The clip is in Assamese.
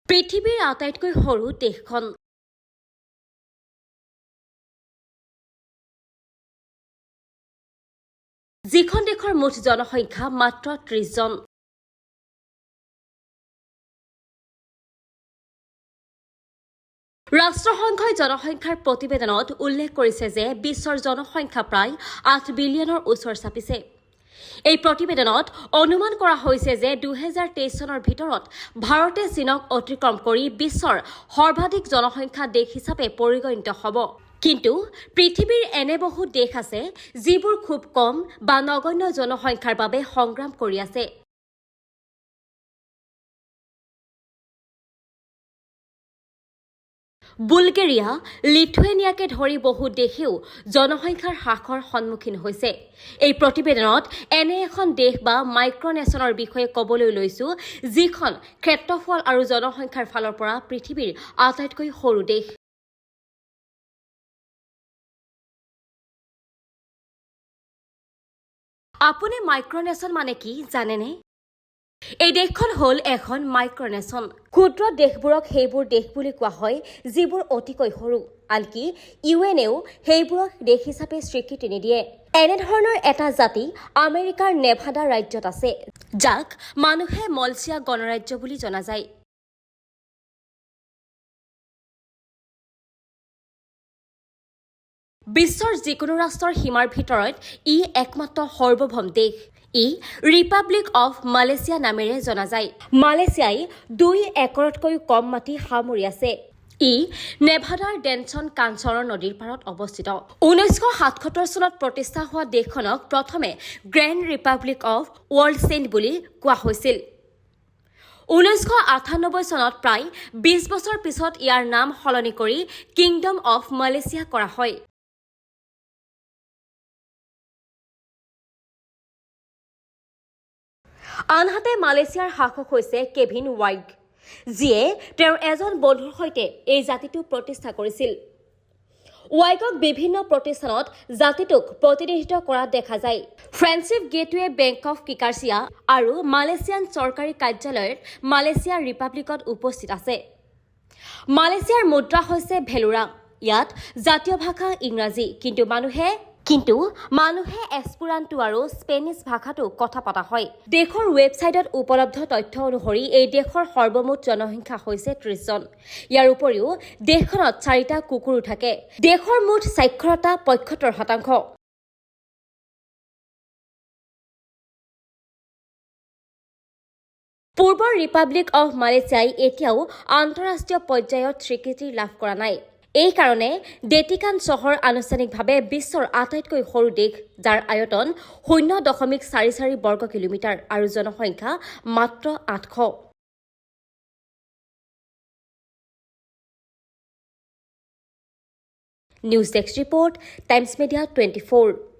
পৃথিৱীৰ আটাইতকৈ সৰু দেশখন যিখন দেশৰ মুঠ জনসংখ্যা মাত্ৰ 30 জন। ৰাষ্ট্ৰসংঘই জনসংখ্যাৰ প্ৰতিবেদনত উল্লেখ কৰিছে যে বিশ্বৰ জনসংখ্যা প্ৰায় 8 বিলিয়নৰ ওচৰ চাপিছে। এই প্ৰতিবেদনত অনুমান কৰা হৈছে যে 2023 চনৰ ভিতৰত ভাৰতে চীনক অতিক্ৰম কৰি বিশ্বৰ সৰ্বাধিক জনসংখ্যা দেশ হিচাপে পৰিগণিত হ'ব। কিন্তু পৃথিৱীৰ এনে বহু দেশ আছে যিবোৰ খুব কম বা নগণ্য জনসংখ্যাৰ বাবে সংগ্ৰাম কৰি আছে। বুলগেৰিয়া, লিথুৱেনিয়াকে ধৰি বহু দেশেও জনসংখ্যাৰ হ্ৰাসৰ সন্মুখীন হৈছে। এই প্ৰতিবেদনত এনে এখন দেশ বা মাইক্ৰনেশ্যনৰ বিষয়ে ক'বলৈ লৈছো যিখন ক্ষেত্ৰফল আৰু জনসংখ্যাৰ ফালৰ পৰা পৃথিৱীৰ আটাইতকৈ সৰু দেশ। আপুনি মাইক্ৰনেশ্যন মানে কি জানেনে? এই দেশখন হ'ল এখন মাইক্ৰনেশ্যন। ক্ষুদ্ৰ দেশবোৰক সেইবোৰ দেশ বুলি কোৱা হয় যিবোৰ অতিকৈ সৰু। আনকি ইউএনেও সেইবোৰক দেশ হিচাপে স্বীকৃতি নিদিয়ে। এনেধৰণৰ এটা জাতি আমেৰিকাৰ নেভাডা ৰাজ্যত আছে, যাক মানুহে মলচিয়া গণৰাজ্য বুলি জনা যায়। বিশ্বৰ যিকোনো ৰাষ্ট্ৰৰ সীমাৰ ভিতৰত ই একমাত্ৰ সাৰ্বভৌম দেশ। ই ৰিপাব্লিক অৱ মালয়েছিয়া নামেৰে জনা যায়। মালয়েছিয়াই 2 একৰতকৈও কম মাটি সামৰি আছে। ই নেভাডাৰ ডেনছন কাঞ্চনৰ নদীৰ পাৰত অৱস্থিত। 1977 চনত প্ৰতিষ্ঠা হোৱা দেশখনক প্ৰথমে গ্ৰেণ্ড ৰিপাব্লিক অৱ ৱৰ্ল্ডছেইণ্ট বুলি কোৱা হৈছিল। 1998 চনত প্ৰায় 20 বছৰ পিছত ইয়াৰ নাম সলনি কৰি কিংডম অৱ মালয়েছিয়া কৰা হয়। আনহাতে মালয়েছিয়াৰ শাসক হৈছে কেভিন ৱাইগ, যিয়ে তেওঁৰ এজন বন্ধুৰ সৈতে এই জাতিটো প্ৰতিষ্ঠা কৰিছিল। ৱাইগক বিভিন্ন প্ৰতিষ্ঠানত জাতিটোক প্ৰতিনিধিত্ব কৰা দেখা যায়। ফ্ৰেণ্ডশ্বিপ গেটৱে বেংক অৱ কিকাৰ্চিয়া আৰু মালয়েছিয়ান চৰকাৰী কাৰ্যালয়ত মালয়েছিয়া ৰিপাব্লিকত উপস্থিত আছে। মালয়েছিয়াৰ মুদ্ৰা হৈছে ভেলোৰা। ইয়াত জাতীয় ভাষা ইংৰাজী, কিন্তু মানুহে এস্পেৰাণ্টো আৰু স্পেনিছ ভাষাতো কথা পতা হয়। দেশৰ ৱেবছাইটত উপলব্ধ তথ্য অনুসৰি এই দেশৰ সৰ্বমুঠ জনসংখ্যা হৈছে 30 জন। ইয়াৰ উপৰিও দেশখনত 4টা কুকুৰো থাকে। দেশৰ মুঠ সাক্ষৰতা 75%। পূৰ্বৰ ৰিপাব্লিক অৱ মালয়েছিয়াই এতিয়াও আন্তঃৰাষ্ট্ৰীয় পৰ্যায়ত স্বীকৃতি লাভ কৰা নাই। এই কাৰণে ভেটিকান চহৰ আনুষ্ঠানিকভাৱে বিশ্বৰ আটাইতকৈ সৰু দেশ, যাৰ আয়তন 0.44 বৰ্গ কিলোমিটাৰ আৰু জনসংখ্যা মাত্ৰ 800। News desk report, times media 24।